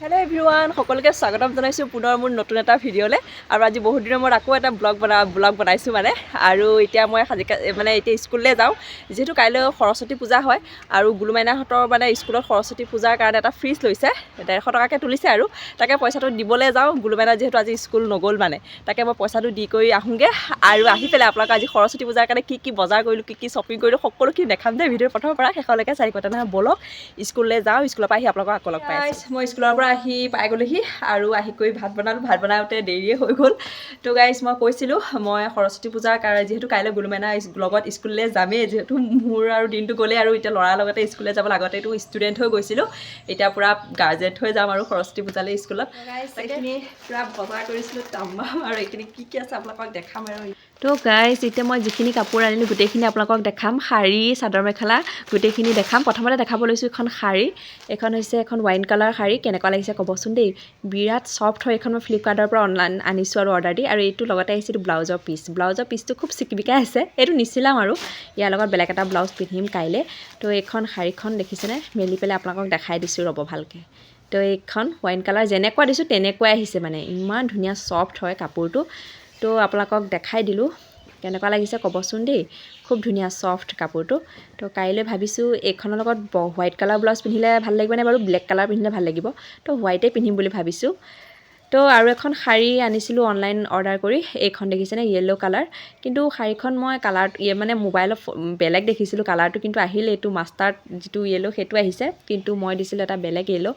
Hello' everyone, সকলোকে স্বাগতম জনাইছোঁ পুনৰ মোৰ নতুন এটা ভিডিঅ'লৈ। আৰু আজি বহুত দিনৰ মূৰত আকৌ এটা ব্লগ বনাইছোঁ আৰু এতিয়া মই এতিয়া স্কুললৈ যাওঁ, যিহেতু কাইলৈ সৰস্বতী পূজা হয় আৰু গুলুমাইনাহঁতৰ স্কুলত সৰস্বতী পূজাৰ কাৰণে এটা ফ্ৰিজ লৈছে, 150 টকাকৈ তুলিছে আৰু তাকে পইচাটো দিবলৈ যাওঁ। গুলুমাইনা যিহেতু আজি স্কুল নগ'ল তাকে মই পইচাটো দি কৰি আহোঁগৈ আৰু আহি পেলাই আপোনালোকে আজি সৰস্বতী পূজাৰ কাৰণে কি বজাৰ কৰিলোঁ, কি শ্বপিং কৰিলোঁ, সকলোখিনি দেখাম যে ভিডিঅ'ৰ প্ৰথমৰ পৰা শেষলৈকে চাই কথা ব'লক স্কুললৈ যাওঁ। স্কুলৰ পৰা আহি আপোনালোকক আকৌ লগ পাই আছোঁ। মই স্কুলৰ পৰা আহি পাই গ'লোহি আৰু আহি কৰি ভাত বনালোঁ। ভাত বনাওঁতে দেৰিয়ে হৈ গ'ল। তো গাইজ, মই কৈছিলোঁ মই সৰস্বতী পূজাৰ কাৰণে যিহেতু কাইলৈ গুলুমাইনা লগত স্কুললৈ যামেই, যিহেতু মোৰ আৰু দিনটো গ'লেই আৰু এতিয়া ল'ৰাৰ লগতে স্কুললৈ যাবলৈ আগতেতো ষ্টুডেণ্ট হৈ গৈছিলোঁ, এতিয়া পূৰা গাৰ্জেণ্ট হৈ যাম আৰু সৰস্বতী পূজালৈ স্কুলত। এইখিনি পূৰা বজাৰ কৰিছিলোঁ তামাম, আৰু এইখিনি কি আছে আপোনালোকক দেখাম আৰু। তো গাইজ, এতিয়া মই যিখিনি কাপোৰ আনিলোঁ গোটেইখিনি আপোনালোকক দেখাম। শাৰী, চাদৰ মেখেলা গোটেইখিনি দেখাম। প্ৰথমতে দেখাব লৈছোঁ এখন শাৰী। এখন হৈছে এখন ৱাইন কালাৰ শাৰী। কেনেকুৱা লাগিছে ক'বচোন দেই, বিৰাট ছফ্ট হয়। এখন মই ফ্লিপকাৰ্টৰ পৰা অনলাইন আনিছোঁ আৰু অৰ্ডাৰ দি, আৰু এইটো লগতে আহিছে এইটো ব্লাউজৰ পিচটো খুব চিকমিকাই আছে। এইটো নিচিলাম আৰু ইয়াৰ লগত বেলেগ এটা ব্লাউজ পিন্ধিম কাইলৈ। তো এইখন শাৰীখন দেখিছেনে, মেলি পেলাই আপোনালোকক দেখাই দিছোঁ ৰ'ব ভালকৈ। তো এইখন ৱাইন কালাৰ যেনেকুৱা দিছোঁ তেনেকুৱাই আহিছে, ইমান ধুনীয়া ছফ্ট হয় কাপোৰটো। তো আপোনালোকক দেখাই দিলোঁ, কেনেকুৱা লাগিছে ক'বচোন দেই, খুব ধুনীয়া ছফ্ট কাপোৰটো। তো কাইলৈ ভাবিছোঁ এইখনৰ লগত হোৱাইট কালাৰ ব্লাউজ পিন্ধিলে ভাল লাগিবনে বাৰু ব্লেক কালাৰ পিন্ধিলে ভাল লাগিব। তো হোৱাইটেই পিন্ধিম বুলি ভাবিছোঁ। তো আৰু এখন শাৰী আনিছিলোঁ অনলাইন অৰ্ডাৰ কৰি, এইখন দেখিছেনে য়েল্ল' কালাৰ। কিন্তু শাৰীখন মই কালাৰটো মোবাইলত বেলেগ দেখিছিলোঁ কালাৰটো, কিন্তু আহিলে এইটো মাষ্টাৰ্ড যিটো য়েল্ল' সেইটো আহিছে, কিন্তু মই দিছিলোঁ এটা বেলেগ য়েল্ল'।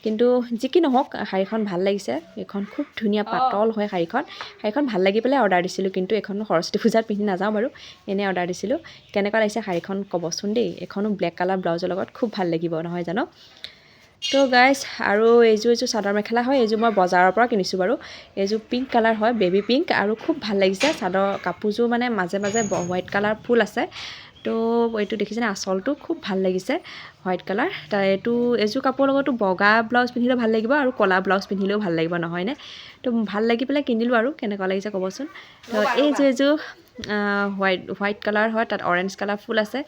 কিন্তু যি কি নহওক শাৰীখন ভাল লাগিছে। এইখন খুব ধুনীয়া পাতল হয় শাৰীখন ভাল লাগি পেলাই অৰ্ডাৰ দিছিলোঁ, কিন্তু এইখন সৰস্বতী পূজাত পিন্ধি নাযাওঁ বাৰু, এনেই অৰ্ডাৰ দিছিলোঁ। কেনেকুৱা লাগিছে শাৰীখন ক'বচোন দেই। এইখনো ব্লেক কালাৰ ব্লাউজৰ লগত খুব ভাল লাগিব নহয় জানো। তো গাইজ, আৰু এইযোৰ চাদৰ মেখেলা হয়। এইযোৰ মই বজাৰৰ পৰা কিনিছোঁ বাৰু। এইযোৰ পিংক কালাৰ হয়, বেবী পিংক, আৰু খুব ভাল লাগিছে চাদৰ কাপোৰযোৰ। মাজে মাজে হোৱাইট কালাৰ ফুল আছে। তো এইটো দেখিছেনে, আঁচলটো খুব ভাল লাগিছে হোৱাইট কালাৰ। এইযোৰ কাপোৰৰ লগতো বগা ব্লাউজ পিন্ধিলেও ভাল লাগিব আৰু ক'লা ব্লাউজ পিন্ধিলেও ভাল লাগিব নহয়নে। তো ভাল লাগি পেলাই কিনিলোঁ আৰু কেনেকুৱা লাগিছে ক'বচোন। তো এইযোৰ হোৱাইট কালাৰ হয়, তাত অৰেঞ্জ কালাৰ ফুল আছে।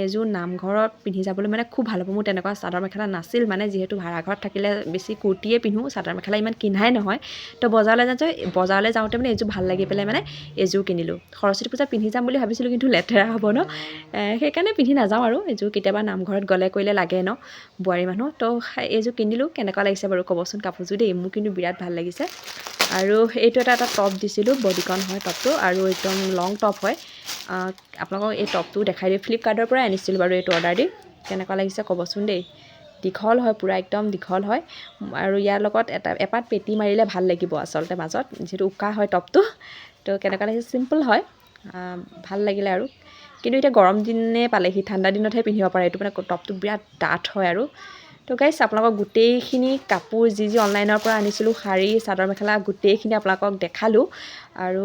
এইযোৰ নামঘৰত পিন্ধি যাবলৈ খুব ভাল হ'ব। মোৰ তেনেকুৱা চাদৰ মেখেলা নাছিল, যিহেতু ভাড়াঘৰত থাকিলে বেছি কুৰ্তিয়ে পিন্ধোঁ, চাদৰ মেখেলা ইমান কিনাই নহয়। তো বজাৰলৈ যাওঁতে এইযোৰ ভাল লাগি পেলাই এইযোৰ কিনিলোঁ। সৰস্বতী পূজাত পিন্ধি যাম বুলি ভাবিছিলোঁ, কিন্তু লেতেৰা হ'ব ন, সেইকাৰণে পিন্ধি নাযাওঁ আৰু। এইযোৰ কেতিয়াবা নামঘৰত গ'লে কৰিলে লাগে ন, বোৱাৰী মানুহ। তো এইযোৰ কিনিলোঁ। কেনেকুৱা লাগিছে বাৰু ক'বচোন কাপোৰযোৰ দেই, মোৰ কিন্তু বিৰাট ভাল লাগিছে। আৰু এইটো এটা টপ দিছিলোঁ, বডিকন হয় টপটো, আৰু একদম লং টপ হয়। আপোনালোকক এই টপটো দেখাই দিওঁ, ফ্লিপকাৰ্টৰ পৰাই আনিছিলোঁ বাৰু এইটো অৰ্ডাৰ দি। কেনেকুৱা লাগিছে ক'বচোন দেই। দীঘল হয়, পূৰা একদম দীঘল হয়, আৰু ইয়াৰ লগত এপাত পেটি মাৰিলে ভাল লাগিব আচলতে মাজত, যিহেতু উকা হয় টপটো। তো কেনেকুৱা লাগিছে, চিম্পল হয়, ভাল লাগিলে আৰু। কিন্তু এতিয়া গৰম দিনে পালেহি, ঠাণ্ডা দিনতহে পিন্ধিব পাৰে এইটো, টপটো বিৰাট ডাঠ হয় আৰু। তো গাইজ, আপোনালোকক গোটেইখিনি কাপোৰ যি অনলাইনৰ পৰা আনিছিলোঁ, শাৰী চাদৰ মেখেলা গোটেইখিনি আপোনালোকক দেখালোঁ। আৰু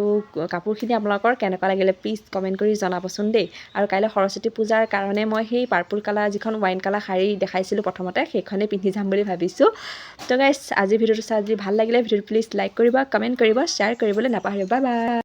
কাপোৰখিনি আপোনালোকৰ কেনেকুৱা লাগিলে প্লিজ কমেণ্ট কৰি জনাবচোন দেই। আৰু কাইলৈ সৰস্বতী পূজাৰ কাৰণে মই সেই পাৰ্পল কালাৰ যিখন ৱাইন কালাৰ শাৰী দেখাইছিলোঁ প্ৰথমতে, সেইখনেই পিন্ধি যাম বুলি ভাবিছোঁ। তো গাইজ, আজি ভিডিঅ'টো চাই যদি ভাল লাগিলে ভিডিঅ'টো প্লিজ লাইক কৰিব, কমেণ্ট কৰিব, শ্বেয়াৰ কৰিবলৈ নাপাহৰিব। Bye bye.